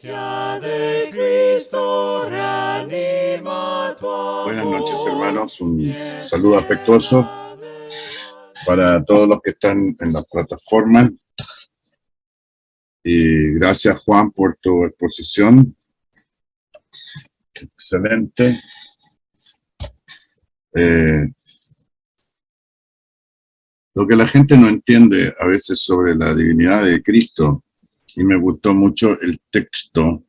de Cristo reanima tu Buenas noches, hermanos. Un saludo afectuoso para todos los que están en la plataforma. Y gracias, Juan, por tu exposición. Excelente. Lo que la gente no entiende a veces sobre la divinidad de Cristo, y me gustó mucho el texto,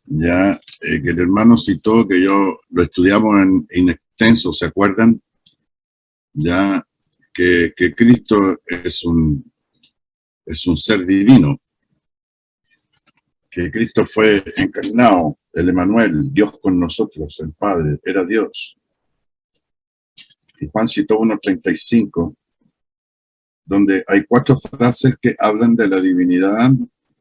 ya que el hermano citó, que yo lo estudiamos en extenso, ¿se acuerdan? Ya que Cristo es un ser divino, que Cristo fue encarnado, el Emmanuel, Dios con nosotros, el Padre, era Dios. Y Juan citó 1:35, donde hay 4 frases que hablan de la divinidad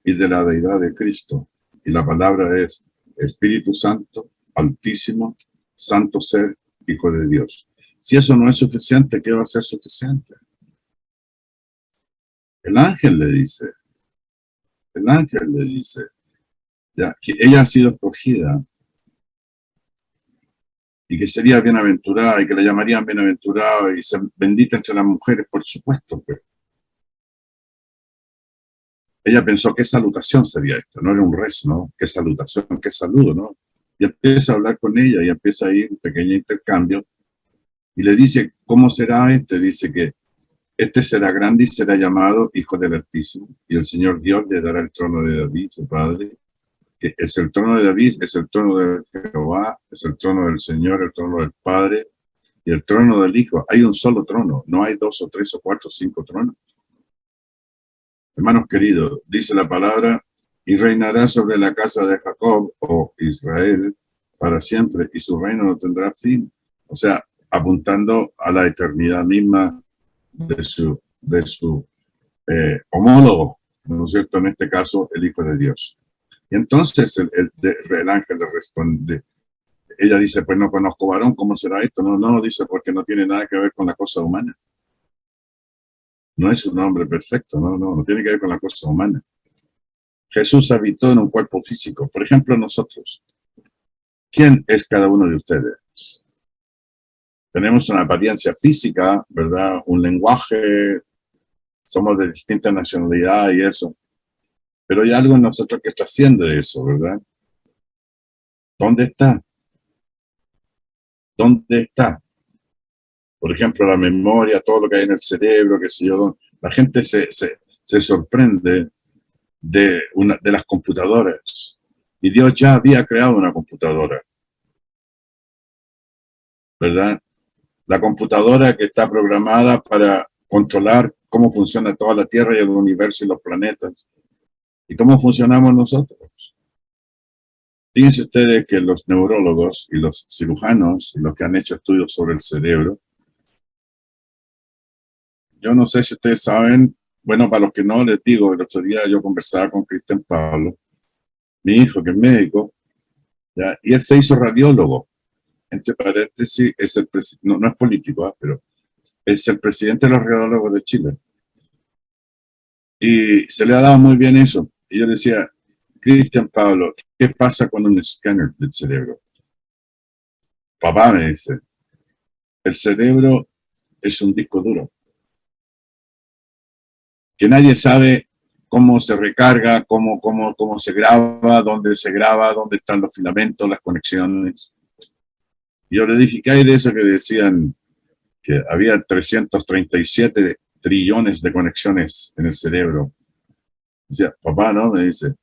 y de la deidad de Cristo. Y la palabra es Espíritu Santo, Altísimo, Santo Ser, Hijo de Dios. Si eso no es suficiente, ¿qué va a ser suficiente? El ángel le dice, ya, que ella ha sido escogida y que sería bienaventurada y que la llamarían bienaventurada y ser bendita entre las mujeres, por supuesto. Pero ella pensó qué salutación sería esto, no era un rezo, ¿no? Qué salutación, qué saludo, ¿no? Y empieza a hablar con ella y empieza a ir un pequeño intercambio y le dice, ¿cómo será este? Dice que este será grande y será llamado Hijo del Altísimo y el Señor Dios le dará el trono de David, su padre, que es el trono de David, es el trono de Jehová, es el trono del Señor, el trono del Padre y el trono del Hijo. Hay un solo trono, no hay 2 o 3 o 4 o 5 tronos. Hermanos queridos, dice la palabra, y reinará sobre la casa de Jacob o Israel para siempre, y su reino no tendrá fin. O sea, apuntando a la eternidad misma de su homólogo, ¿no es cierto? En este caso, el Hijo de Dios. Y entonces el ángel le responde, ella dice, pues no conozco varón, ¿cómo será esto? No, dice, porque no tiene nada que ver con la cosa humana. No es un hombre perfecto, no tiene que ver con la cosa humana. Jesús habitó en un cuerpo físico. Por ejemplo, nosotros. ¿Quién es cada uno de ustedes? Tenemos una apariencia física, ¿verdad? Un lenguaje, somos de distinta nacionalidad y eso. Pero hay algo en nosotros que trasciende eso, ¿verdad? ¿Dónde está? ¿Dónde está? Por ejemplo, la memoria, todo lo que hay en el cerebro, qué sé yo. La gente se sorprende de las computadoras. Y Dios ya había creado una computadora, ¿verdad? La computadora que está programada para controlar cómo funciona toda la Tierra y el universo y los planetas. ¿Y cómo funcionamos nosotros? Fíjense ustedes que los neurólogos y los cirujanos y los que han hecho estudios sobre el cerebro, yo no sé si ustedes saben, bueno, para los que no les digo, el otro día yo conversaba con Cristian Pablo, mi hijo que es médico, ¿ya? Y él se hizo radiólogo. Entre paréntesis, es no es político, ¿eh? Pero es el presidente de los radiólogos de Chile. Y se le ha dado muy bien eso. Y yo decía, Cristian Pablo, ¿qué pasa con un escáner del cerebro? Papá me dice, el cerebro es un disco duro, que nadie sabe cómo se recarga, cómo se graba, dónde están los filamentos, las conexiones. Y yo le dije, ¿qué hay de eso que decían que había 337 trillones de conexiones en el cerebro? Decía, papá, ¿no? Me dice,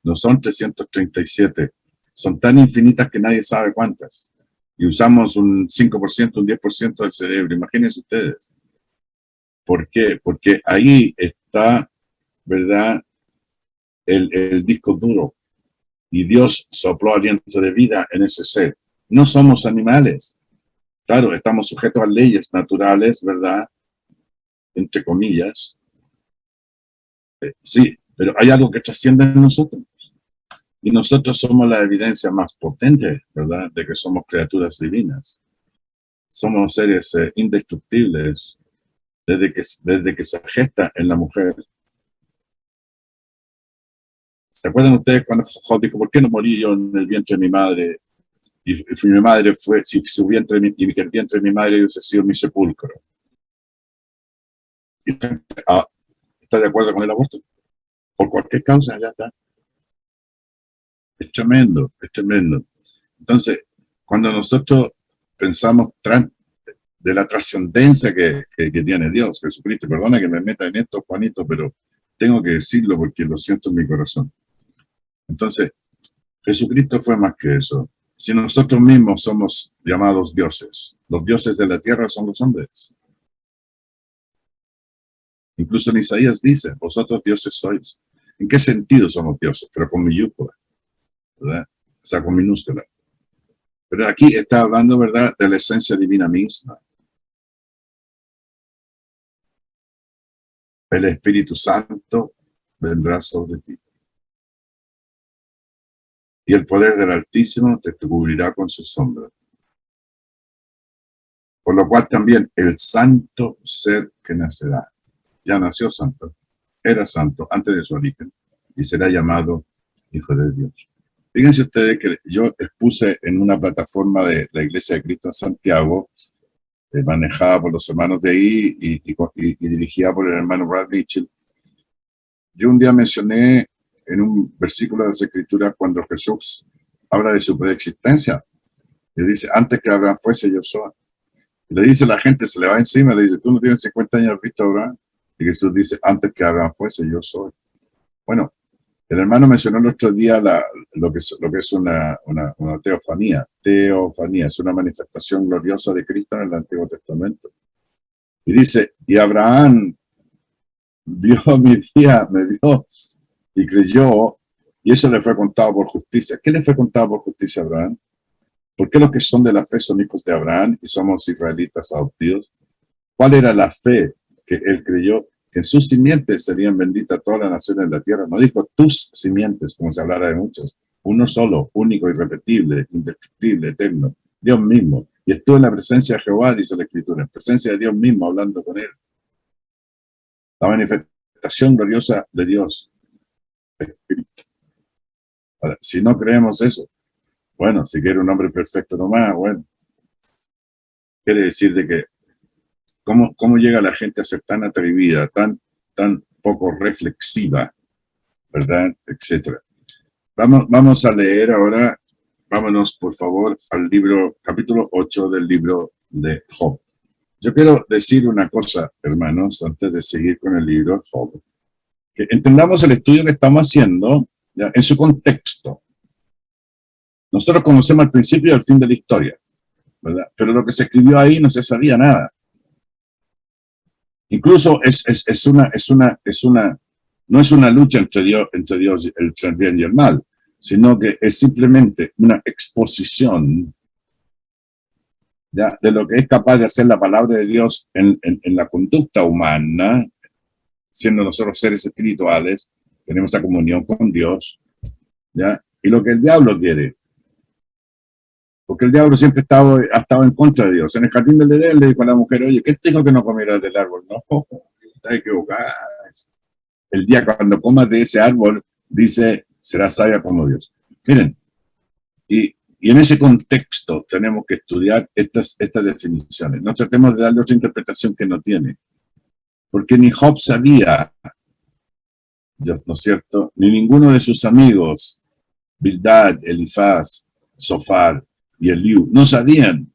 no son 337, son tan infinitas que nadie sabe cuántas. Y usamos un 5%, un 10% del cerebro, imagínense ustedes. ¿Por qué? Porque ahí está, ¿verdad?, el disco duro. Y Dios sopló aliento de vida en ese ser. No somos animales. Claro, estamos sujetos a leyes naturales, ¿verdad?, entre comillas. Sí, pero hay algo que trasciende en nosotros. Y nosotros somos la evidencia más potente, ¿verdad?, de que somos criaturas divinas. Somos seres indestructibles desde que se gesta en la mujer. ¿Se acuerdan ustedes cuando Job dijo, ¿por qué no morí yo en el vientre de mi madre? Y mi madre fue, si su vientre, y que el vientre de mi madre hubiese sido mi sepulcro. Y, ¿está de acuerdo con el aborto? Por cualquier causa, ya está. Es tremendo, es tremendo. Entonces, cuando nosotros pensamos de la trascendencia que tiene Dios, Jesucristo, perdona que me meta en esto, Juanito, pero tengo que decirlo porque lo siento en mi corazón. Entonces, Jesucristo fue más que eso. Si nosotros mismos somos llamados dioses, los dioses de la tierra son los hombres. Incluso en Isaías dice, vosotros dioses sois. ¿En qué sentido somos dioses? Pero con mayúscula, ¿verdad? O sea, con minúscula. Pero aquí está hablando, ¿verdad?, de la esencia divina misma. El Espíritu Santo vendrá sobre ti. Y el poder del Altísimo te cubrirá con su sombra. Por lo cual también el santo ser que nacerá, ya nació santo, era santo antes de su origen, y será llamado Hijo de Dios. Fíjense ustedes que yo expuse en una plataforma de la Iglesia de Cristo en Santiago, manejada por los hermanos de ahí y dirigida por el hermano Brad Mitchell. Yo un día mencioné en un versículo de las Escrituras cuando Jesús habla de su preexistencia, le dice, antes que Abraham fuese, yo soy. Y le dice la gente, se le va encima, le dice, tú no tienes 50 años visto a Abraham. Y Jesús dice, antes que Abraham fuese, yo soy. Bueno, el hermano mencionó el otro día lo que es una teofanía. Teofanía es una manifestación gloriosa de Cristo en el Antiguo Testamento. Y dice, y Abraham vio mi día, me vio y creyó, y eso le fue contado por justicia. ¿Qué le fue contado por justicia a Abraham? ¿Por qué los que son de la fe son hijos de Abraham y somos israelitas adoptivos? ¿Cuál era la fe que él creyó? Que en sus simientes serían benditas todas las naciones de la tierra. No dijo tus simientes, como se hablara de muchos. Uno solo, único, irrepetible, indestructible, eterno. Dios mismo. Y estuvo en la presencia de Jehová, dice la Escritura, en presencia de Dios mismo, hablando con él. La manifestación gloriosa de Dios. Espíritu. Ahora, si no creemos eso, bueno, si quiere un hombre perfecto nomás, bueno. Quiere decir de que ¿Cómo llega la gente a ser tan atrevida, tan poco reflexiva, ¿verdad? Etcétera. Vamos a leer ahora, vámonos por favor al libro, capítulo 8 del libro de Job. Yo quiero decir una cosa, hermanos, antes de seguir con el libro de Job. Que entendamos el estudio que estamos haciendo, ¿ya?, en su contexto. Nosotros conocemos el principio y el fin de la historia, ¿verdad? Pero lo que se escribió ahí no se sabía nada. Incluso no es una lucha entre Dios, el bien y el mal, sino que es simplemente una exposición, ¿ya?, de lo que es capaz de hacer la palabra de Dios en la conducta humana, siendo nosotros seres espirituales, tenemos esa comunión con Dios, ¿ya? Y lo que el diablo quiere. Porque el diablo siempre ha estado en contra de Dios. En el jardín del Edén le dijo a la mujer, oye, ¿qué te dijo que no comieras del árbol? No, está equivocada. El día cuando comas de ese árbol, dice, serás sabia como Dios. Miren, y en ese contexto tenemos que estudiar estas definiciones. No tratemos de darle otra interpretación que no tiene. Porque ni Job sabía, ¿no es cierto?, ni ninguno de sus amigos, Bildad, Elifaz, Sofar y Eliú, no sabían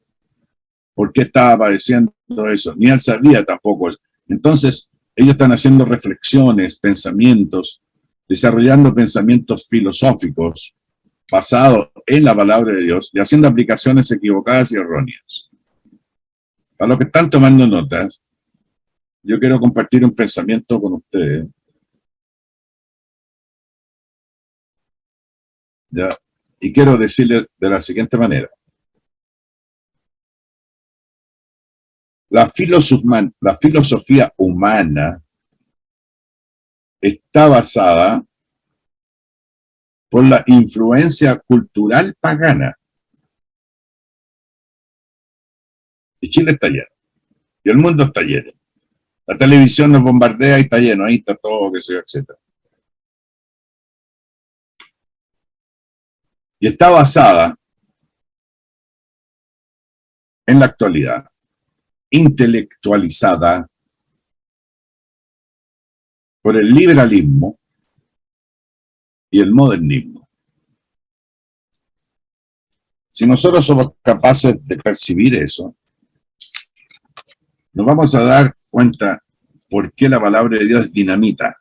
por qué estaba apareciendo eso, ni él sabía tampoco eso. Entonces, ellos están haciendo reflexiones, pensamientos, desarrollando pensamientos filosóficos basados en la palabra de Dios y haciendo aplicaciones equivocadas y erróneas. Para los que están tomando notas, yo quiero compartir un pensamiento con ustedes. ¿Ya? Y quiero decirles de la siguiente manera. La filosofía humana está basada por la influencia cultural pagana. Y Chile está lleno. Y el mundo está lleno. La televisión nos bombardea y está lleno. Ahí está todo, que sea, etc. y está basada en la actualidad, intelectualizada por el liberalismo y el modernismo. Si nosotros somos capaces de percibir eso, nos vamos a dar cuenta por qué la palabra de Dios es dinamita.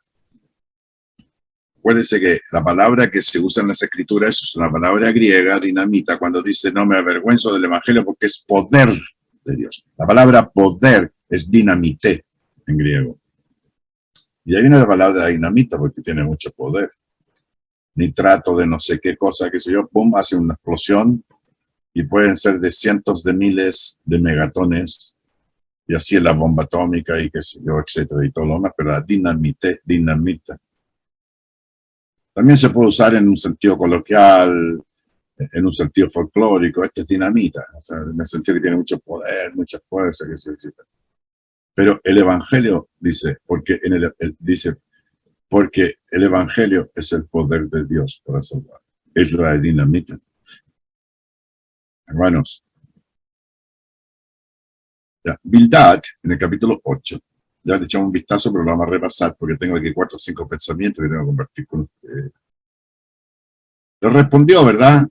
Acuérdense que la palabra que se usa en las escrituras es una palabra griega, dinamita, cuando dice no me avergüenzo del evangelio porque es poder de Dios. La palabra poder es dinamité en griego. Y ahí viene la palabra dinamita porque tiene mucho poder. Nitrato de no sé qué cosa, qué sé yo, pum, hace una explosión y pueden ser de cientos de miles de megatones y así es la bomba atómica y qué sé yo, etcétera y todo lo demás, pero la dinamita. También se puede usar en un sentido coloquial, en un sentido folclórico. Este es dinamita, o sea, en el sentido que tiene mucho poder, mucha fuerza, que se necesita. Pero el Evangelio dice, porque el Evangelio es el poder de Dios para salvar. Es la dinamita. Hermanos, ya, Bildad, en el capítulo 8, ya le echamos un vistazo, pero lo vamos a repasar porque tengo aquí 4 o 5 pensamientos que tengo que compartir con ustedes. Le respondió, ¿verdad?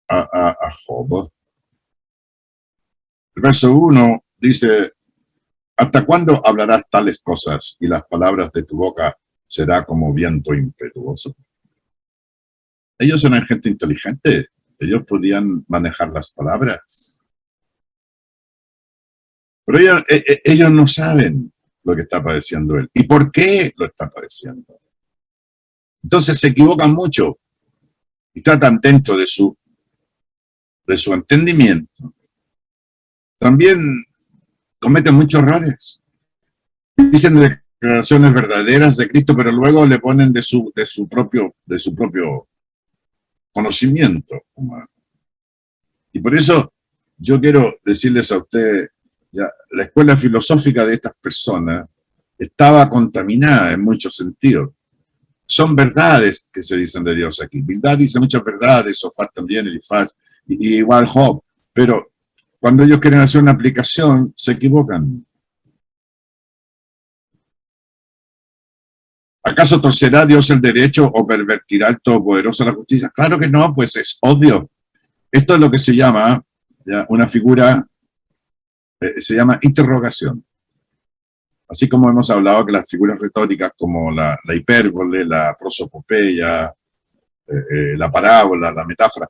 A Job. El verso 1 dice, ¿hasta cuándo hablarás tales cosas y las palabras de tu boca será como viento impetuoso? Ellos eran gente inteligente, ellos podían manejar las palabras. Pero ellos no saben lo que está padeciendo él. ¿Y por qué lo está padeciendo? Entonces se equivocan mucho y tratan dentro de su entendimiento. También cometen muchos errores. Dicen declaraciones verdaderas de Cristo, pero luego le ponen de su propio conocimiento humano. Y por eso yo quiero decirles a ustedes, ya, la escuela filosófica de estas personas estaba contaminada en muchos sentidos. Son verdades que se dicen de Dios aquí. Bildad dice muchas verdades, Sofat también, Elifaz, y igual Job, pero cuando ellos quieren hacer una aplicación, se equivocan. ¿Acaso torcerá Dios el derecho o pervertirá el Todopoderoso la justicia? Claro que no, pues es obvio. Esto es lo que se llama, ya, una figura, se llama interrogación. Así como hemos hablado que las figuras retóricas como la hipérbole, la prosopopeya, la parábola, la metáfora,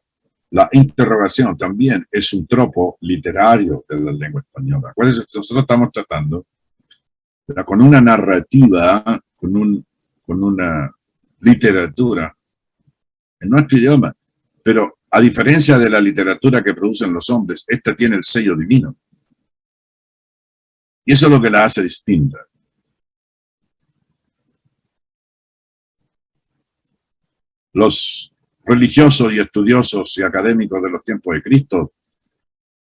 la interrogación también es un tropo literario de la lengua española. Acuérdense que nosotros estamos tratando con una narrativa, con una literatura en nuestro idioma, pero a diferencia de la literatura que producen los hombres, esta tiene el sello divino. Y eso es lo que la hace distinta. Los religiosos y estudiosos y académicos de los tiempos de Cristo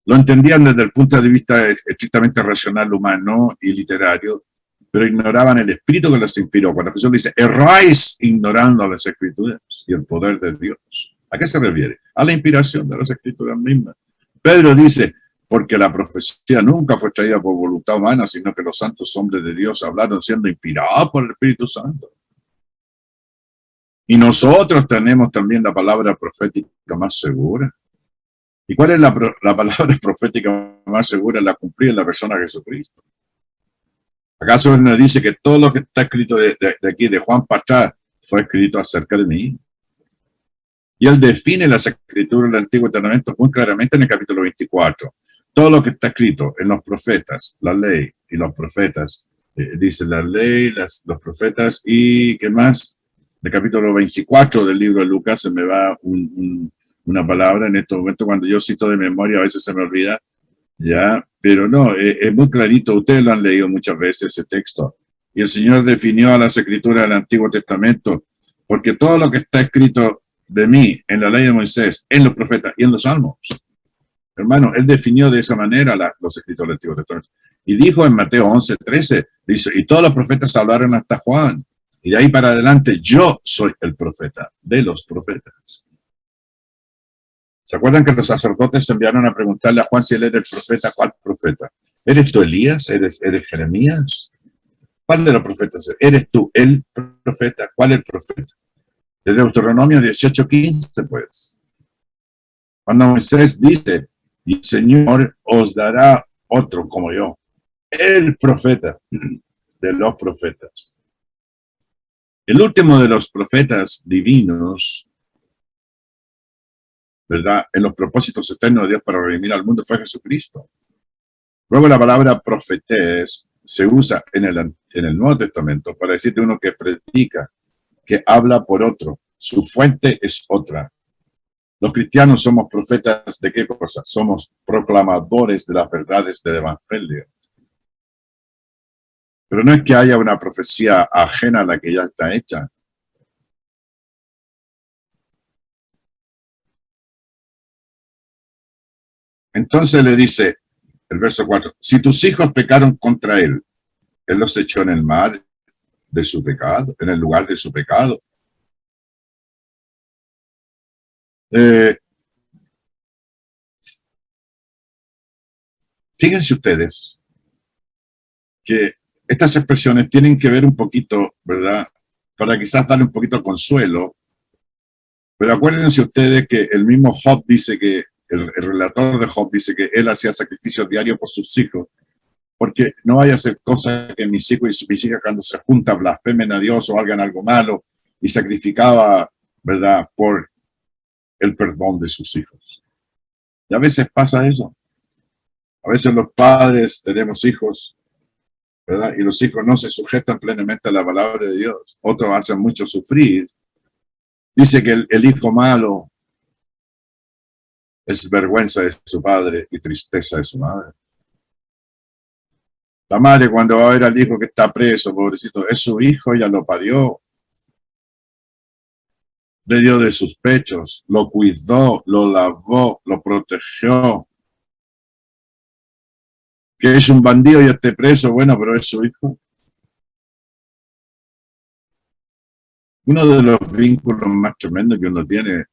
lo entendían desde el punto de vista estrictamente racional, humano y literario, pero ignoraban el espíritu que los inspiró. Cuando Jesús dice, erráis ignorando las escrituras y el poder de Dios. ¿A qué se refiere? A la inspiración de las escrituras mismas. Pedro dice, porque la profecía nunca fue traída por voluntad humana, sino que los santos hombres de Dios hablaron siendo inspirados por el Espíritu Santo. Y nosotros tenemos también la palabra profética más segura. ¿Y cuál es la palabra profética más segura? La cumplir en la persona de Jesucristo. ¿Acaso él nos dice que todo lo que está escrito de aquí, de Juan Pachá, fue escrito acerca de mí? Y él define las escrituras del Antiguo Testamento muy claramente en el capítulo 24. Todo lo que está escrito en los profetas, la ley y los profetas, dice la ley, los profetas y ¿qué más? El capítulo 24 del libro de Lucas, se me va una palabra en este momento, cuando yo cito de memoria a veces se me olvida, ya, pero no, es muy clarito, ustedes lo han leído muchas veces ese texto, y el Señor definió a las escrituras del Antiguo Testamento, porque todo lo que está escrito de mí en la ley de Moisés, en los profetas y en los salmos, hermano, él definió de esa manera los escritos del Antiguo Testamento, y dijo en Mateo 11:13, dice, y todos los profetas hablaron hasta Juan. Y de ahí para adelante yo soy el profeta de los profetas. ¿Se acuerdan que los sacerdotes enviaron a preguntarle a Juan si él era el profeta? ¿Cuál profeta? ¿Eres tú Elías? ¿Eres Jeremías? ¿Cuál de los profetas? ¿Eres tú el profeta? ¿Cuál es el profeta? De Deuteronomio 18:15, pues. Cuando Moisés dice, y el Señor os dará otro como yo, el profeta de los profetas. El último de los profetas divinos, ¿verdad? En los propósitos eternos de Dios para redimir al mundo fue Jesucristo. Luego la palabra profetés se usa en el Nuevo Testamento para decir de uno que predica, que habla por otro. Su fuente es otra. Los cristianos somos profetas de qué cosa? Somos proclamadores de las verdades del Evangelio. Pero no es que haya una profecía ajena a la que ya está hecha. Entonces le dice el verso 4, si tus hijos pecaron contra él los echó en el mar de su pecado, en el lugar de su pecado. Fíjense ustedes que estas expresiones tienen que ver un poquito, ¿verdad? Para quizás darle un poquito de consuelo. Pero acuérdense ustedes que el mismo Job dice que, el relator de Job dice que él hacía sacrificios diarios por sus hijos, porque no vaya a hacer cosas que mis hijos y mis hijas cuando se juntan blasfemen a Dios o hagan algo malo, y sacrificaba, ¿verdad?, por el perdón de sus hijos. Y a veces pasa eso. A veces los padres tenemos hijos, ¿verdad? Y los hijos no se sujetan plenamente a la palabra de Dios. Otros hacen mucho sufrir. Dice que el hijo malo es vergüenza de su padre y tristeza de su madre. La madre cuando va a ver al hijo que está preso, pobrecito, es su hijo, ella lo parió. Le dio de sus pechos, lo cuidó, lo lavó, lo protegió. Que es un bandido y esté preso, bueno, pero es su hijo. Uno de los vínculos más tremendos que uno tiene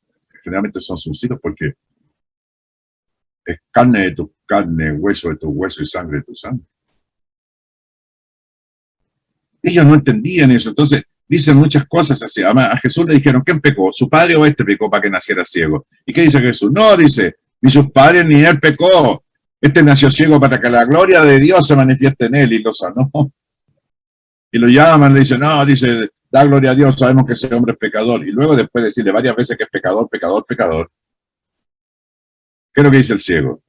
generalmente son sus hijos, porque es carne de tu carne, hueso de tu hueso y sangre de tu sangre. Ellos no entendían eso, entonces dicen muchas cosas así. Además, a Jesús le dijeron, ¿quién pecó? ¿Su padre o este pecó para que naciera ciego? ¿Y qué dice Jesús? No, dice, ni sus padres ni él pecó. Este nació ciego para que la gloria de Dios se manifieste en él, y lo sanó. Y lo llaman, le dicen, no, dice, da gloria a Dios, sabemos que ese hombre es pecador. Y luego después de decirle varias veces que es pecador, pecador, pecador, ¿qué es lo que dice el ciego?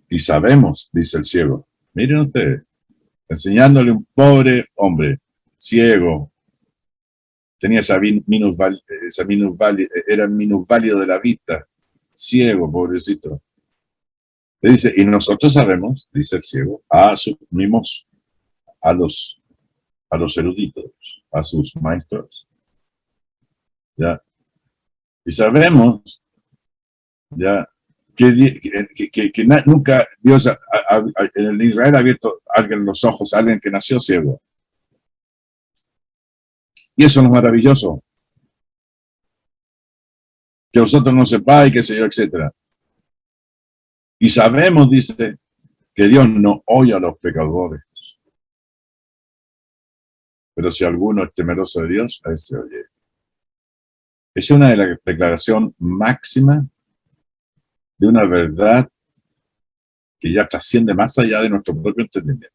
Y sabemos, dice el ciego, miren ustedes, enseñándole un pobre hombre, ciego, tenía era minusválido de la vista, ciego, pobrecito. Le dice, y nosotros sabemos, dice el ciego, asumimos a los eruditos, a sus maestros, ¿ya? Y sabemos, ¿ya?, que nunca Dios en Israel ha abierto a alguien los ojos, a alguien que nació ciego. Y eso no es maravilloso. Que vosotros no sepáis, qué sé yo, etc. Y sabemos, dice, que Dios no oye a los pecadores. Pero si alguno es temeroso de Dios, a ese oye. Es una de las declaraciones máximas de una verdad que ya trasciende más allá de nuestro propio entendimiento.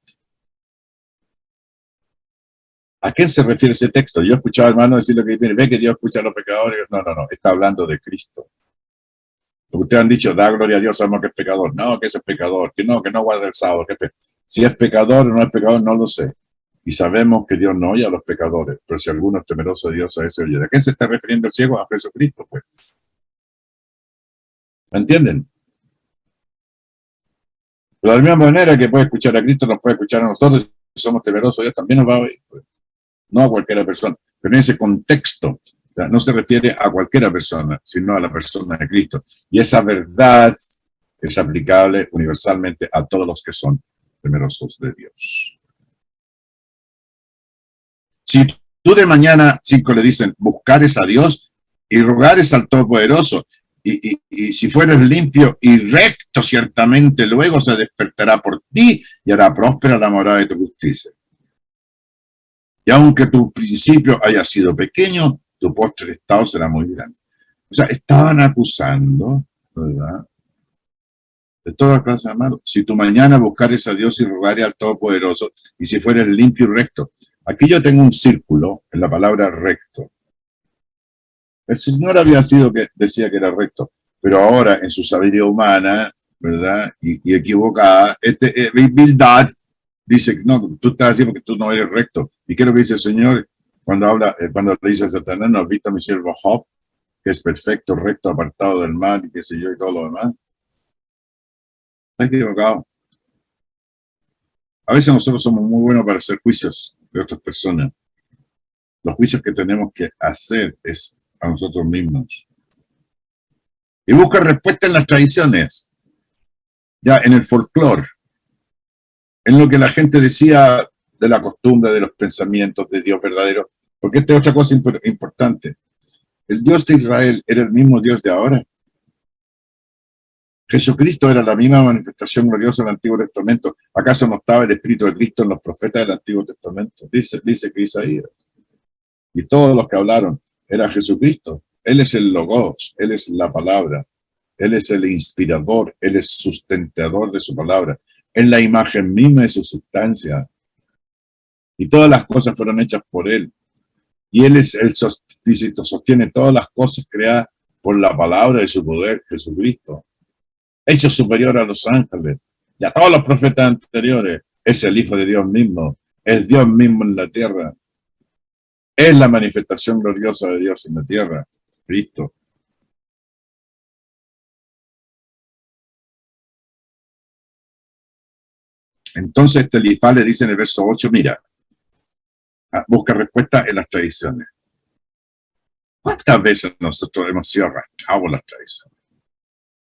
¿A qué se refiere ese texto? Yo he escuchado a hermanos decir lo que viene, ve que Dios escucha a los pecadores. No, está hablando de Cristo. Porque ustedes han dicho, da gloria a Dios, sabemos que es pecador. No, que ese es pecador, que no guarda el sábado. Si es pecador o no es pecador, no lo sé. Y sabemos que Dios no oye a los pecadores, pero si alguno es temeroso de Dios, a ese oye. ¿A qué se está refiriendo el ciego? A Jesucristo, pues. ¿Me entienden? Pero de la misma manera que puede escuchar a Cristo, nos puede escuchar a nosotros. Si somos temerosos, Dios también nos va a oír, pues. No a cualquiera persona. Pero en ese contexto, no se refiere a cualquiera persona, sino a la persona de Cristo. Y esa verdad es aplicable universalmente a todos los que son temerosos de Dios. Si tú de mañana 5 le dicen, buscares a Dios y rogares al Todopoderoso, y si fueres limpio y recto, ciertamente luego se despertará por ti y hará próspera la morada de tu justicia. Y aunque tu principio haya sido pequeño, tu postre estado será muy grande. O sea, estaban acusando, ¿verdad?, de toda clase de malo. Si tú mañana buscares a Dios y rogares al Todopoderoso, y si fueres limpio y recto. Aquí yo tengo un círculo en la palabra recto. El Señor había sido que decía que era recto, pero ahora en su sabiduría humana, ¿verdad?, y equivocada, Bildad dice que no, tú estás diciendo que tú no eres recto. ¿Y qué es lo que dice el Señor cuando habla, cuando le dice a Satanás, no has visto a mi siervo Job, que es perfecto, recto, apartado del mal, y qué sé yo, y todo lo demás? Está equivocado. A veces nosotros somos muy buenos para hacer juicios de otras personas. Los juicios que tenemos que hacer es a nosotros mismos. Y busca respuesta en las tradiciones, ya en el folclore, en lo que la gente decía de la costumbre, de los pensamientos de Dios verdadero. Porque esta es otra cosa importante. El Dios de Israel era el mismo Dios de ahora. Jesucristo era la misma manifestación gloriosa del Antiguo Testamento. ¿Acaso no estaba el Espíritu de Cristo en los profetas del Antiguo Testamento? Dice que Isaías. Y todos los que hablaron era Jesucristo. Él es el Logos, Él es la palabra, Él es el inspirador, Él es sustentador de su palabra, en la imagen misma de su sustancia. Y todas las cosas fueron hechas por Él. Y Él es el sostiene todas las cosas creadas por la palabra de su poder, Jesucristo. Hecho superior a los ángeles y a todos los profetas anteriores. Es el Hijo de Dios mismo, es Dios mismo en la tierra. Es la manifestación gloriosa de Dios en la tierra, Cristo. Entonces Elifaz le dice en el verso 8, mira, busca respuesta en las tradiciones. ¿Cuántas veces nosotros hemos sido arrastrados por las tradiciones?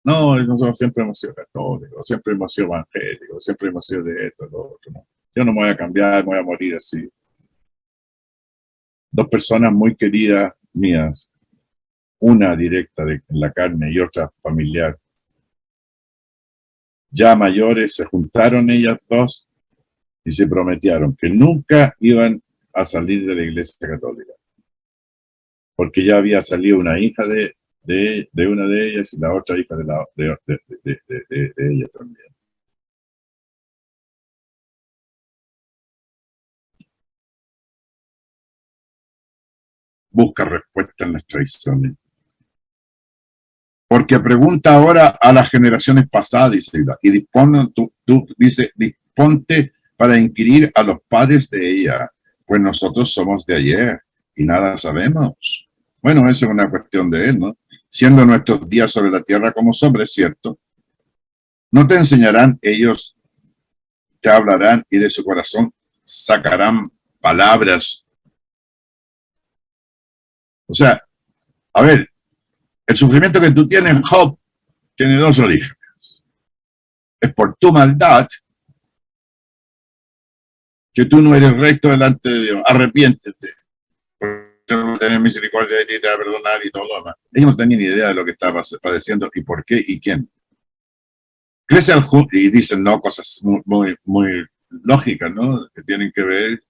No, nosotros siempre hemos sido católicos, siempre hemos sido evangélicos, siempre hemos sido de esto, de lo otro. No. Yo no me voy a cambiar, me voy a morir así. Dos personas muy queridas mías, una directa en la carne y otra familiar, ya mayores, se juntaron ellas dos y se prometieron que nunca iban a salir de la Iglesia Católica, porque ya había salido una hija de una de ellas y la otra hija de ella también. Busca respuesta en las tradiciones. Porque pregunta ahora a las generaciones pasadas, dice, y disponte para inquirir a los padres de ella, pues nosotros somos de ayer y nada sabemos. Bueno, esa es una cuestión de él, ¿no? Siendo nuestros días sobre la tierra como sombra, es cierto. No te enseñarán, ellos te hablarán y de su corazón sacarán palabras. O sea, a ver, el sufrimiento que tú tienes, Job, tiene dos orígenes. Es por tu maldad, que tú no eres recto delante de Dios. Arrepiéntete. Tener misericordia de ti, te va a perdonar y todo lo demás. Ellos no tenían ni idea de lo que estaba padeciendo y por qué y quién. Crece al junco y dicen, no, cosas muy lógicas, ¿no? Que tienen que ver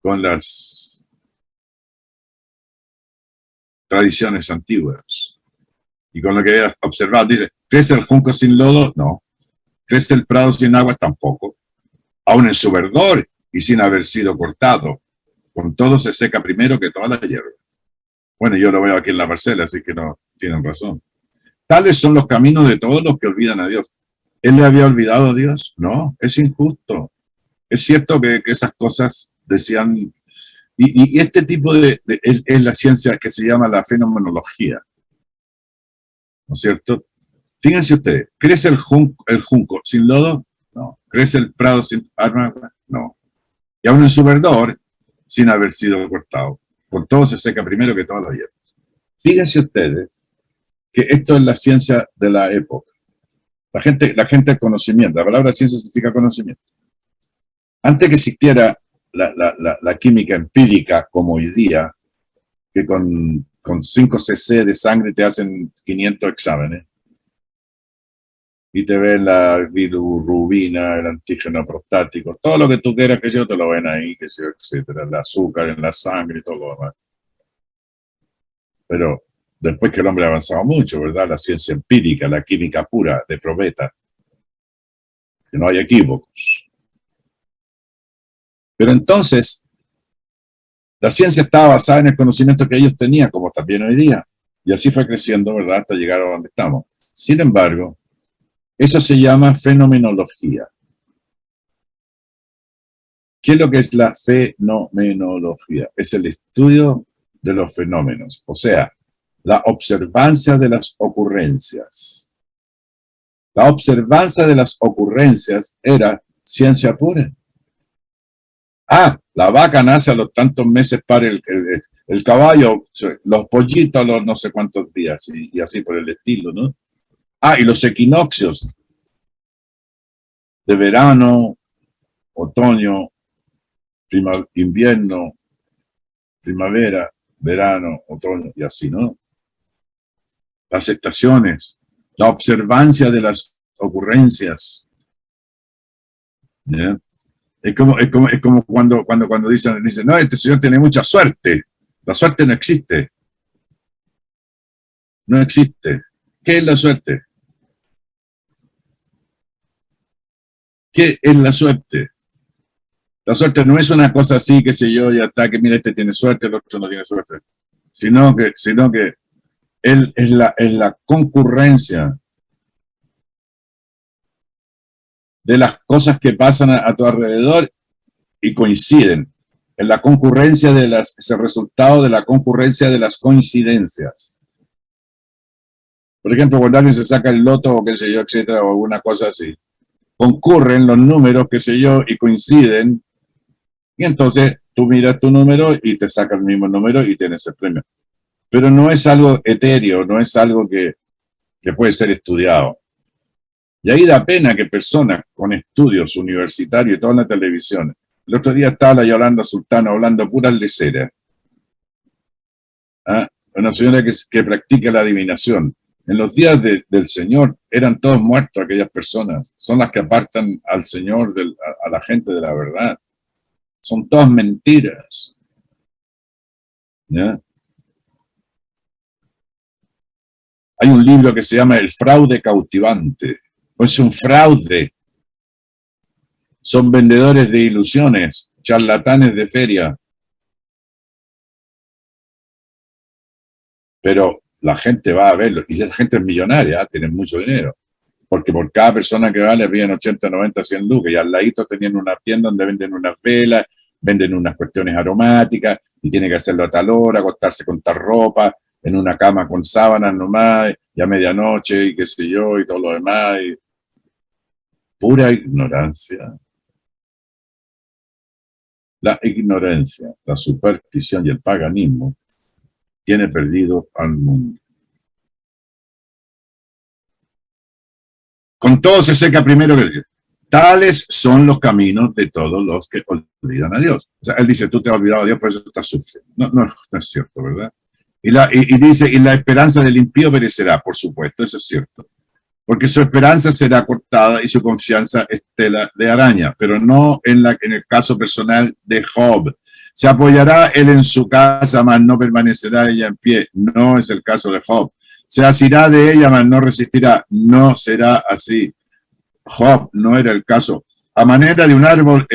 con las tradiciones antiguas y con lo que había observado. Dice, ¿crece el junco sin lodo? No. ¿Crece el prado sin agua? Tampoco. Aún en su verdor y sin haber sido cortado. Con todo se seca primero que toda la hierba. Bueno, yo lo veo aquí en la parcela, así que no tienen razón. Tales son los caminos de todos los que olvidan a Dios. ¿Él le había olvidado a Dios? No, es injusto. Es cierto que esas cosas decían... Y este tipo es la ciencia que se llama la fenomenología. ¿No es cierto? Fíjense ustedes, ¿crece el junco sin lodo? No. ¿Crece el prado sin arma? No. Y aún en su verdor, sin haber sido cortado. Con todo se seca primero que todas las hierbas. Fíjense ustedes que esto es la ciencia de la época. La gente del conocimiento. La palabra ciencia significa conocimiento. Antes que existiera la química empírica como hoy día, que con 5 cc de sangre te hacen 500 exámenes y te ven la bilirrubina, el antígeno prostático, todo lo que tú quieras que yo te lo ven ahí, que yo, etcétera, el azúcar en la sangre y todo lo demás. Pero después que el hombre ha avanzado mucho, ¿verdad? La ciencia empírica, la química pura de probeta, que no hay equívocos. Pero entonces, la ciencia estaba basada en el conocimiento que ellos tenían, como también hoy día. Y así fue creciendo, ¿verdad?, hasta llegar a donde estamos. Sin embargo, eso se llama fenomenología. ¿Qué es lo que es la fenomenología? Es el estudio de los fenómenos, o sea, la observancia de las ocurrencias. La observancia de las ocurrencias era ciencia pura. Ah, la vaca nace a los tantos meses para el caballo, los pollitos a los no sé cuántos días, y así por el estilo, ¿no? Ah, y los equinoccios de verano, otoño, invierno, primavera, verano, otoño, y así, ¿no? Las estaciones, la observancia de las ocurrencias. ¿Ya? Es como cuando dicen, no, este señor tiene mucha suerte. La suerte no existe. No existe. ¿Qué es la suerte? ¿Qué es la suerte? La suerte no es una cosa así, qué sé yo, ya está, que mira, este tiene suerte, el otro no tiene suerte. Sino que él es la concurrencia de las cosas que pasan a tu alrededor y coinciden. En la concurrencia es el resultado de la concurrencia de las coincidencias. Por ejemplo, cuando alguien se saca el loto o qué sé yo, etcétera, o alguna cosa así, concurren los números, qué sé yo, y coinciden, y entonces tú miras tu número y te saca el mismo número y tienes el premio. Pero no es algo etéreo, no es algo que puede ser estudiado. Y ahí da pena que personas con estudios universitarios y toda la televisión. El otro día estaba la Yolanda Sultano hablando puras leceras. ¿Ah? Una señora que practica la adivinación. En los días del Señor eran todos muertos aquellas personas. Son las que apartan al Señor, a la gente de la verdad. Son todas mentiras. ¿Ya? Hay un libro que se llama El fraude cautivante. Es un fraude. Son vendedores de ilusiones, charlatanes de feria. Pero la gente va a verlo, y esa gente es millonaria, tienen mucho dinero, porque por cada persona que va le piden 80, 90, 100 lucas, y al ladito tenían una tienda donde venden unas velas, venden unas cuestiones aromáticas, y tiene que hacerlo a tal hora, acostarse con tal ropa, en una cama con sábanas nomás, y a medianoche, y qué sé yo, y todo lo demás, y pura ignorancia. La ignorancia, la superstición y el paganismo tiene perdido al mundo. Con todo se seca primero que dice, tales son los caminos de todos los que olvidan a Dios. O sea, él dice, tú te has olvidado a Dios, por eso estás sufriendo. No es cierto, ¿verdad? Y dice, y la esperanza del impío perecerá, por supuesto, eso es cierto. Porque su esperanza será cortada y su confianza es tela de araña, pero no en el caso personal de Job. Se apoyará él en su casa, mas no permanecerá ella en pie. No es el caso de Job. Se asirá de ella, mas no resistirá. No será así. Job no era el caso. A manera de un árbol,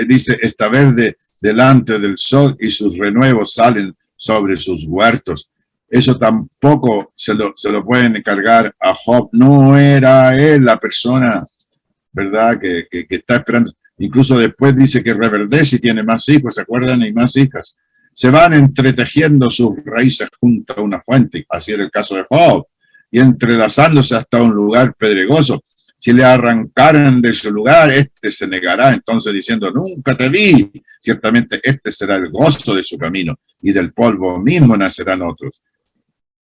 dice, está verde delante del sol y sus renuevos salen sobre sus huertos. Eso tampoco se lo pueden encargar a Job. No era él la persona, ¿verdad?, que está esperando. Incluso después dice que reverdece y tiene más hijos, ¿se acuerdan? Y más hijas. Se van entretejiendo sus raíces junto a una fuente, así era el caso de Job, y entrelazándose hasta un lugar pedregoso. Si le arrancaran de su lugar, se negará, entonces diciendo, nunca te vi. Ciertamente será el gozo de su camino, y del polvo mismo nacerán otros.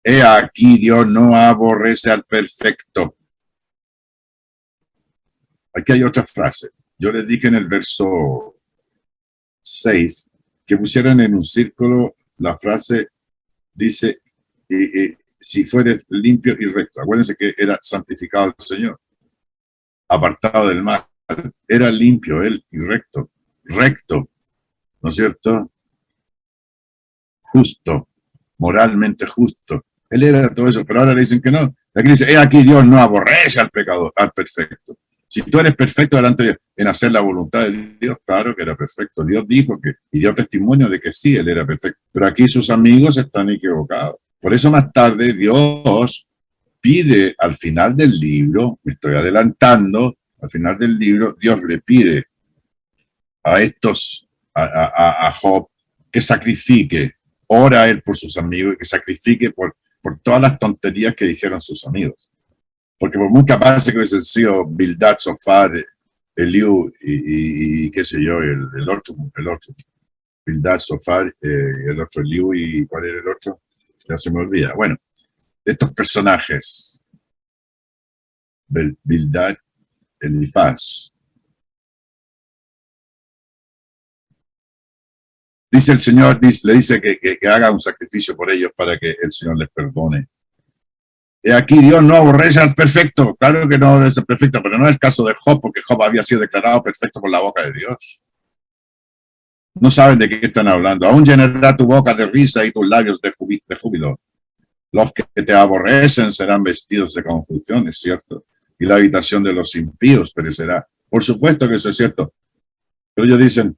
He aquí, Dios no aborrece al perfecto. Aquí hay otra frase. Yo les dije en el verso 6, que pusieran en un círculo la frase, dice, si fueres limpio y recto. Acuérdense que era santificado el Señor, apartado del mal. Era limpio él y recto, ¿no es cierto? Justo, moralmente justo. Él era todo eso, pero ahora le dicen que no. Aquí dice, aquí Dios no aborrece al pecador, al perfecto. Si tú eres perfecto delante de Dios, en hacer la voluntad de Dios, claro que era perfecto. Dios dijo que, y dio testimonio de que sí, él era perfecto. Pero aquí sus amigos están equivocados. Por eso más tarde Dios pide al final del libro, me estoy adelantando, al final del libro, Dios le pide a a Job, que sacrifique, ora a él por sus amigos y que sacrifique por todas las tonterías que dijeron sus amigos. Porque por muy capaz que hubiesen sido Bildad, Sofar, Eliú y qué sé yo, el otro, Bildad, Sofar, el otro Eliú y ¿cuál era el otro? Ya se me olvida. Bueno, estos personajes, Bildad, Elifaz. Dice el Señor, le dice que haga un sacrificio por ellos para que el Señor les perdone. Y aquí Dios no aborrece al perfecto, claro que no aborrece al perfecto, pero no es el caso de Job, porque Job había sido declarado perfecto por la boca de Dios. No saben de qué están hablando. Aún llenará tu boca de risa y tus labios de júbilo. Los que te aborrecen serán vestidos de confusión, es cierto. Y la habitación de los impíos perecerá. Por supuesto que eso es cierto. Pero ellos dicen,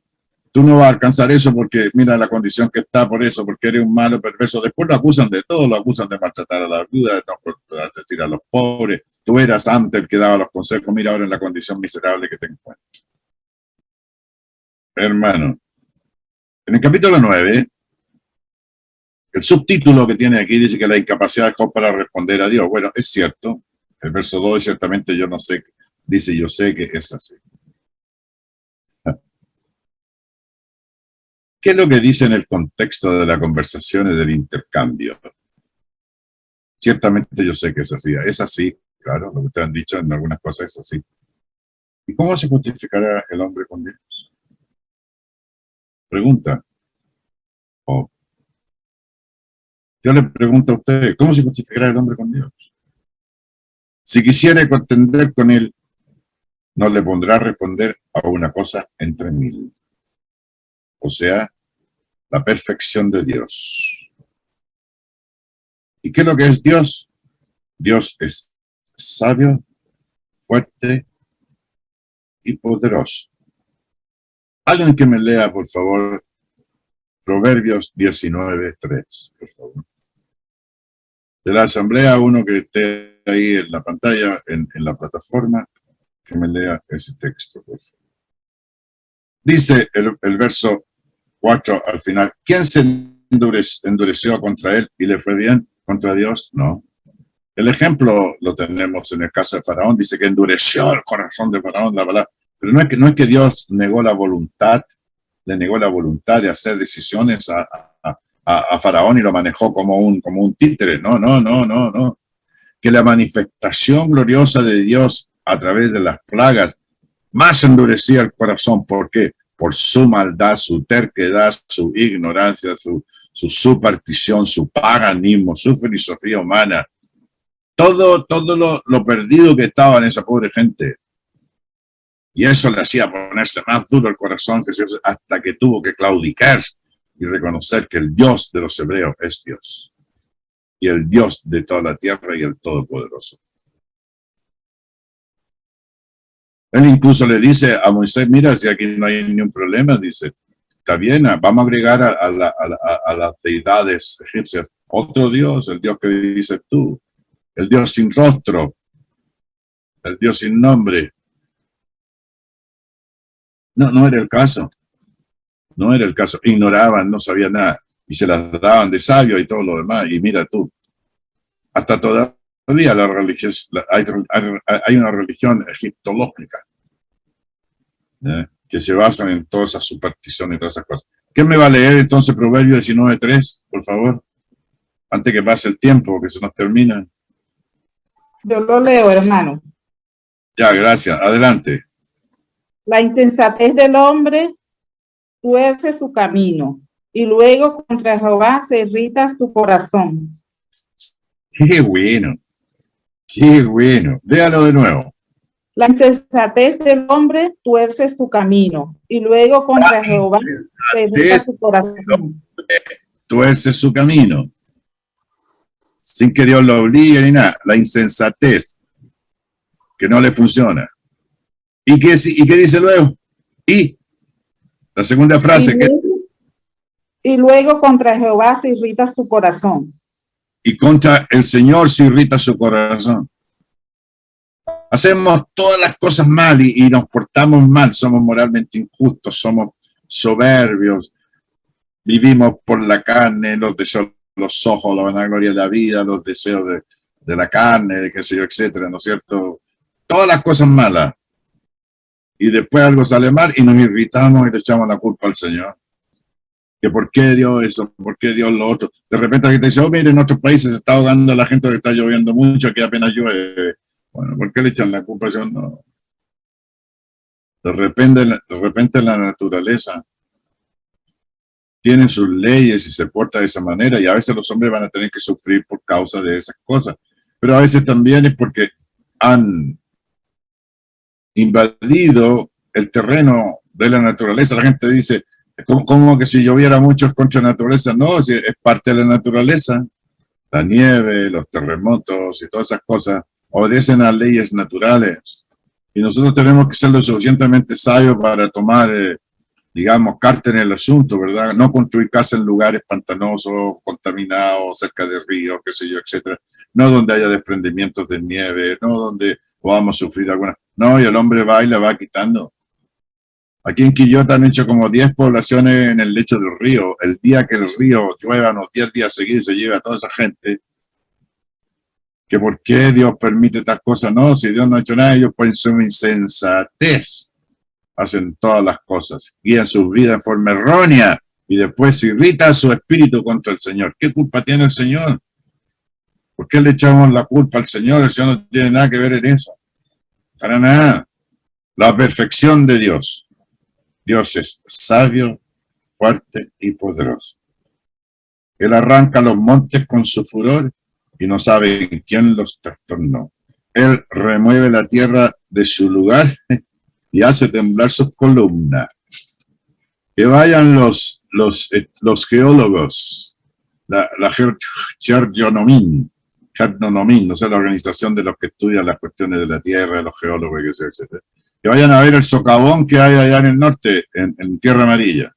tú no vas a alcanzar eso porque mira la condición que está por eso, porque eres un malo perverso. Después lo acusan de todo, lo acusan de maltratar a la viuda, de no asistir a los pobres. Tú eras antes el que daba los consejos, mira ahora en la condición miserable que te encuentras. Hermano, en el capítulo 9, el subtítulo que tiene aquí dice que la incapacidad de Job para responder a Dios. Bueno, es cierto. El verso 2, ciertamente yo no sé, dice yo sé que es así. ¿Qué es lo que dice en el contexto de la conversación y del intercambio? Ciertamente yo sé que es así. Es así, claro, lo que ustedes han dicho en algunas cosas es así. ¿Y cómo se justificará el hombre con Dios? Pregunta. Oh. Yo le pregunto a usted, ¿cómo se justificará el hombre con Dios? Si quisiera contender con él, no le pondrá a responder a una cosa entre mil. O sea, la perfección de Dios. ¿Y qué es lo que es Dios? Dios es sabio, fuerte y poderoso. Alguien que me lea, por favor, Proverbios 19:3, por favor. De la asamblea, uno que esté ahí en la pantalla, en la plataforma, que me lea ese texto, por favor. Dice el verso 4 al final, ¿quién se endureció contra él y le fue bien? ¿Contra Dios? No. El ejemplo lo tenemos en el caso de Faraón, dice que endureció el corazón de Faraón, la palabra. Pero no es que Dios negó la voluntad, le negó la voluntad de hacer decisiones a Faraón y lo manejó como un títere. No. Que la manifestación gloriosa de Dios a través de las plagas más endurecía el corazón. ¿Por qué? Por su maldad, su terquedad, su ignorancia, su superstición, su paganismo, su filosofía humana. Todo lo perdido que estaba en esa pobre gente. Y eso le hacía ponerse más duro el corazón que hasta que tuvo que claudicar y reconocer que el Dios de los hebreos es Dios. Y el Dios de toda la tierra y el Todopoderoso. Él incluso le dice a Moisés, mira, si aquí no hay ningún problema, dice, está bien, vamos a agregar a las deidades egipcias otro Dios, el Dios que dices tú, el Dios sin rostro, el Dios sin nombre. No era el caso. No era el caso. Ignoraban, no sabían nada. Y se las daban de sabio y todo lo demás. Y mira tú, hasta todavía la religión, hay una religión egiptológica que se basan en todas esas supersticiones y todas esas cosas. ¿Qué me va a leer entonces Proverbios 19:3, por favor? Antes que pase el tiempo, que se nos termina. Yo lo leo, hermano. Ya, gracias. Adelante. La insensatez del hombre tuerce su camino, y luego contra Jehová se irrita su corazón. Qué bueno, qué bueno. Léalo de nuevo. La insensatez del hombre tuerce su camino, y luego contra Jehová se irrita su corazón. Tuerce su camino, sin que Dios lo obligue ni nada. La insensatez, que no le funciona. ¿Y qué dice luego? Y la segunda frase, Y luego contra Jehová se irrita su corazón. y contra el Señor se irrita su corazón. Hacemos todas las cosas mal y nos portamos mal, somos moralmente injustos, somos soberbios, vivimos por la carne, los deseos, los ojos, la vanagloria de la vida, los deseos de la carne, de qué sé yo, etcétera, ¿no es cierto? Todas las cosas malas. Y después algo sale mal y nos irritamos y le echamos la culpa al Señor. Que por qué Dios eso, por qué Dios lo otro. De repente alguien te dice, oh, mire, en otros países se está ahogando la gente que está lloviendo mucho, aquí apenas llueve. Bueno, ¿por qué le echan la culpa al Señor? No. De repente la naturaleza tiene sus leyes y se porta de esa manera, y a veces los hombres van a tener que sufrir por causa de esas cosas. Pero a veces también es porque han invadido el terreno de la naturaleza. La gente dice, ¿cómo que si lloviera mucho es contra la naturaleza? No, es parte de la naturaleza. La nieve, los terremotos y todas esas cosas obedecen a leyes naturales. Y nosotros tenemos que ser lo suficientemente sabios para tomar, digamos, carta en el asunto, ¿verdad? No construir casas en lugares pantanosos, contaminados, cerca de ríos, qué sé yo, etcétera. No donde haya desprendimientos de nieve, no donde podamos sufrir alguna. No, y el hombre va y la va quitando. Aquí en Quillota han hecho como 10 poblaciones en el lecho del río. El día que el río llueva, los 10 días seguidos, se lleva a toda esa gente. Que por qué Dios permite estas cosas. No, si Dios no ha hecho nada, ellos por su insensatez hacen todas las cosas. Guían sus vidas en forma errónea y después se irrita su espíritu contra el Señor. ¿Qué culpa tiene el Señor? ¿Por qué le echamos la culpa al Señor? El Señor no tiene nada que ver en eso. Para nada. La perfección de Dios. Dios es sabio, fuerte y poderoso. Él arranca los montes con su furor y no sabe quién los trastornó. Él remueve la tierra de su lugar y hace temblar sus columnas. Que vayan los geólogos, la Gergonomín, no sé, la organización de los que estudian las cuestiones de la tierra, los geólogos, etc. Que vayan a ver el socavón que hay allá en el norte, en Tierra Amarilla.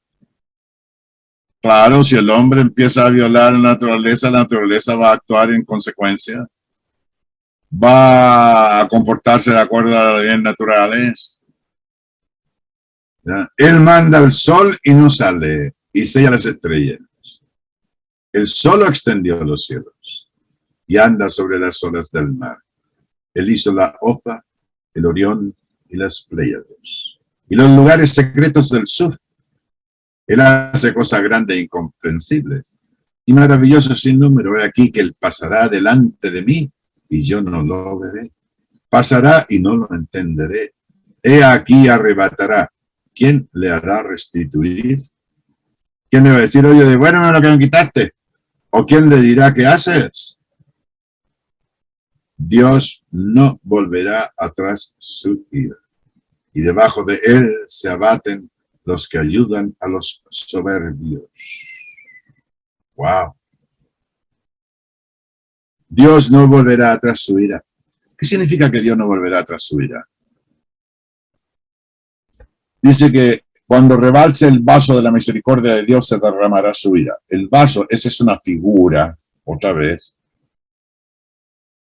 Claro, si el hombre empieza a violar la naturaleza va a actuar en consecuencia. Va a comportarse de acuerdo a las leyes naturales. ¿Ya? Él manda el sol y no sale, y sella las estrellas. Él solo extendió los cielos y anda sobre las olas del mar. Él hizo la Ofa, el Orión y las Pléyades, y los lugares secretos del sur. Él hace cosas grandes e incomprensibles y maravillosas sin número. He aquí que él pasará delante de mí y yo no lo veré. Pasará y no lo entenderé. He aquí arrebatará. ¿Quién le hará restituir? ¿Quién le va a decir, oye, devuélveme lo que me quitaste? ¿O quién le dirá, qué haces? Dios no volverá atrás su ira. Y debajo de él se abaten los que ayudan a los soberbios. Wow. Dios no volverá atrás su ira. ¿Qué significa que Dios no volverá atrás su ira? Dice que cuando rebalse el vaso de la misericordia de Dios se derramará su ira. El vaso, esa es una figura, otra vez.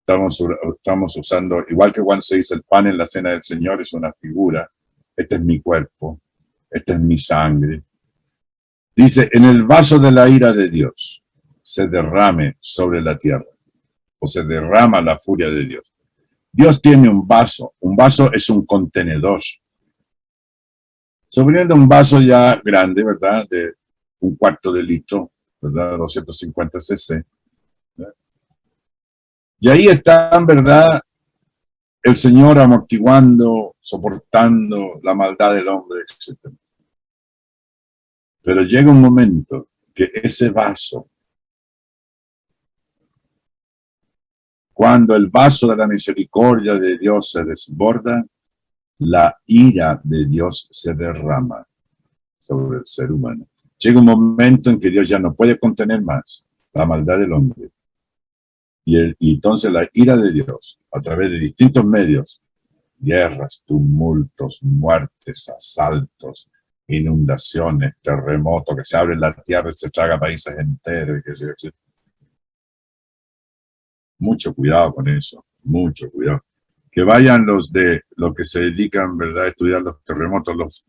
Estamos usando, igual que cuando se dice el pan en la cena del Señor, es una figura. Este es mi cuerpo. Esta es mi sangre. Dice, en el vaso de la ira de Dios se derrame sobre la tierra, o se derrama la furia de Dios. Dios tiene un vaso es un contenedor. Suponiendo un vaso ya grande, ¿verdad? De 1/4 de litro, ¿verdad? 250 cc. ¿verdad? Y ahí está, ¿verdad? El Señor amortiguando, soportando la maldad del hombre, etc. Pero llega un momento que ese vaso, cuando el vaso de la misericordia de Dios se desborda, la ira de Dios se derrama sobre el ser humano. Llega un momento en que Dios ya no puede contener más la maldad del hombre. Y entonces la ira de Dios, a través de distintos medios, guerras, tumultos, muertes, asaltos, inundaciones, terremotos, que se abre la tierra y se traga países enteros. Mucho cuidado con eso, mucho cuidado. Que vayan los que se dedican, ¿verdad?, a estudiar los terremotos,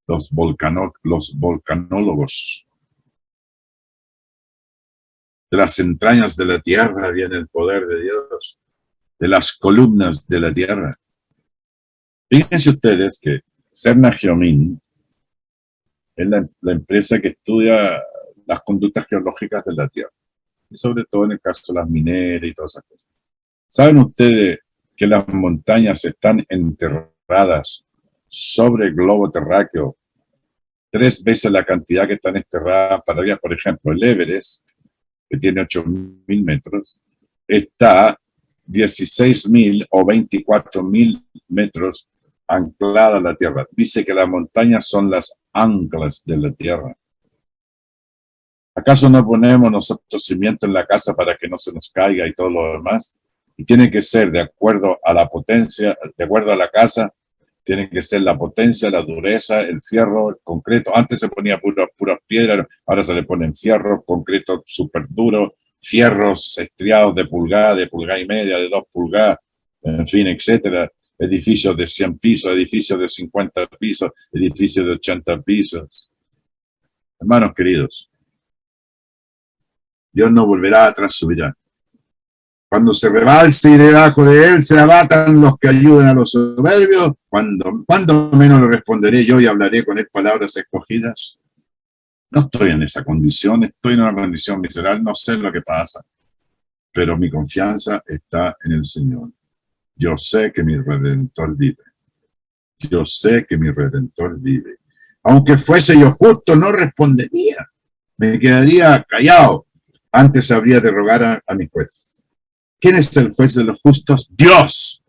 los volcanólogos. De las entrañas de la tierra viene el poder de Dios, de las columnas de la tierra. Fíjense ustedes que Serna Geomin es la empresa que estudia las conductas geológicas de la tierra, y sobre todo en el caso de las mineras y todas esas cosas. ¿Saben ustedes que las montañas están enterradas sobre el globo terráqueo 3 veces la cantidad que están enterradas para arriba? Por ejemplo, el Everest, que tiene 8.000 metros, está 16.000 o 24.000 metros anclada a la tierra. Dice que las montañas son las anclas de la tierra. ¿Acaso no ponemos nosotros cimiento en la casa para que no se nos caiga y todo lo demás? Y tiene que ser de acuerdo a la potencia, de acuerdo a la casa, tiene que ser la potencia, la dureza, el fierro, el concreto. Antes se ponía puras piedras, ahora se le ponen fierro, concreto súper duro, fierros estriados de pulgada y media, de 2 pulgadas, en fin, etcétera. Edificios de 100 pisos, edificios de 50 pisos, edificios de 80 pisos. Hermanos queridos, Dios no volverá atrás, subirá. Cuando se rebalse y debajo de él se abatan los que ayuden a los soberbios, cuando menos le responderé yo y hablaré con él palabras escogidas. No estoy en esa condición, estoy en una condición miserable, no sé lo que pasa, pero mi confianza está en el Señor. Yo sé que mi Redentor vive. Yo sé que mi Redentor vive. Aunque fuese yo justo, no respondería. Me quedaría callado. Antes habría de rogar a mi juez. ¿Quién es el juez de los justos? Dios.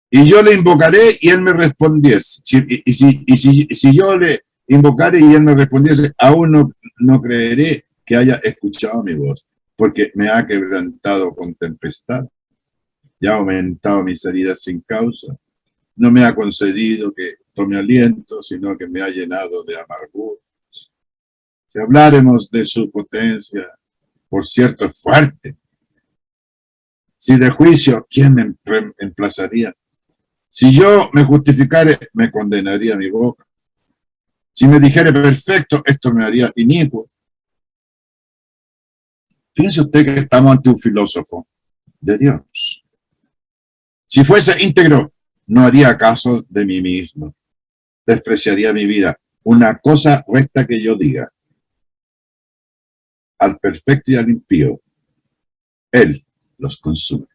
Y yo le invocaré y él me respondiese. Si yo le invocare y él me respondiese, aún no creeré que haya escuchado mi voz, porque me ha quebrantado con tempestad y ha aumentado mis heridas sin causa. No me ha concedido que tome aliento, sino que me ha llenado de amargura. Si habláremos de su potencia, por cierto, es fuerte. Si de juicio, ¿quién me emplazaría? Si yo me justificare, me condenaría mi boca. Si me dijere perfecto, esto me haría inicuo. Fíjense usted que estamos ante un filósofo de Dios. Si fuese íntegro, no haría caso de mí mismo. Despreciaría mi vida. Una cosa resta que yo diga. Al perfecto y al impío, él los consume.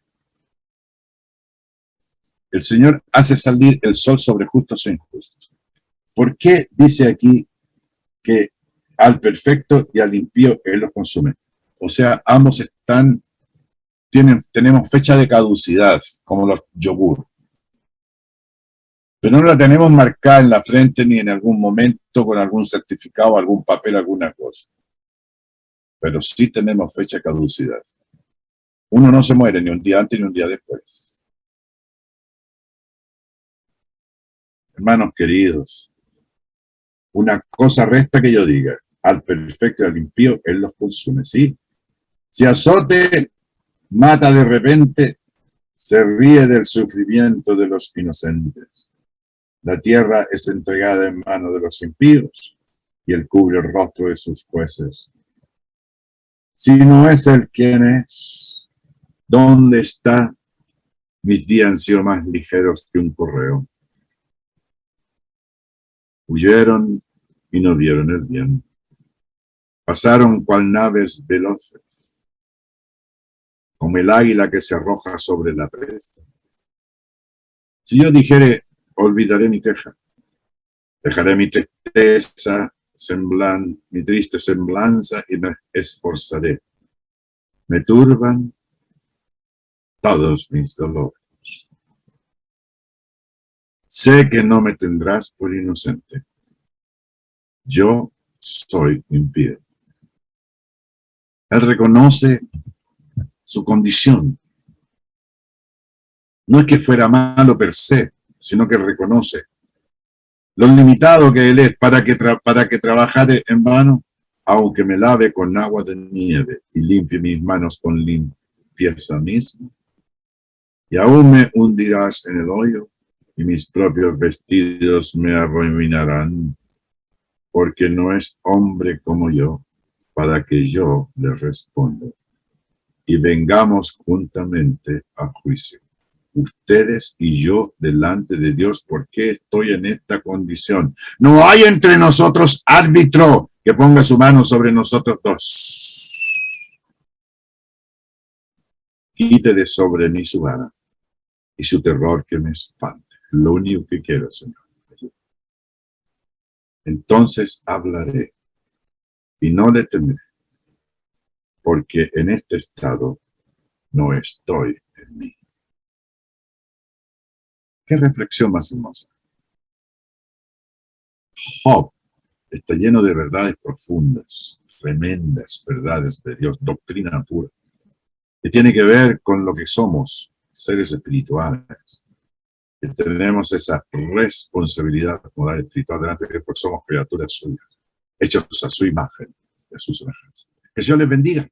El Señor hace salir el sol sobre justos e injustos. ¿Por qué dice aquí que al perfecto y al impío él los consume? O sea, ambos tenemos fecha de caducidad, como los yogur. Pero no la tenemos marcada en la frente ni en algún momento con algún certificado, algún papel, alguna cosa. Pero sí tenemos fecha de caducidad. Uno no se muere ni un día antes ni un día después. Hermanos queridos, una cosa resta que yo diga, al perfecto y al impío, él los consume, ¿sí? Si azote mata de repente, se ríe del sufrimiento de los inocentes. La tierra es entregada en manos de los impíos y él cubre el rostro de sus jueces. Si no es él quien es, ¿dónde está? Mis días han sido más ligeros que un correo. Huyeron y no vieron el bien. Pasaron cual naves veloces, como el águila que se arroja sobre la presa. Si yo dijere, olvidaré mi queja. Dejaré mi tristeza, mi triste semblanza y me esforzaré. Me turban todos mis dolores. Sé que no me tendrás por inocente. Yo soy impío. Él reconoce su condición. No es que fuera malo per se, sino que reconoce lo limitado que él es para que trabajare en vano, aunque me lave con agua de nieve y limpie mis manos con limpieza misma. Y aún me hundirás en el hoyo y mis propios vestidos me arruinarán, porque no es hombre como yo para que yo le responda. Y vengamos juntamente a juicio. Ustedes y yo delante de Dios, ¿por qué estoy en esta condición? No hay entre nosotros árbitro que ponga su mano sobre nosotros dos. Quite de sobre mí su vara y su terror que me espante. Lo único que quiero, Señor. Entonces hablaré y no le temeré, porque en este estado no estoy en mí. ¡Qué reflexión más hermosa! Job está lleno de verdades profundas, tremendas verdades de Dios, doctrina pura, que tiene que ver con lo que somos, seres espirituales, que tenemos esa responsabilidad moral espiritual delante de Dios, porque somos criaturas suyas, hechos a su imagen y a su semejanza. Que el Señor les bendiga.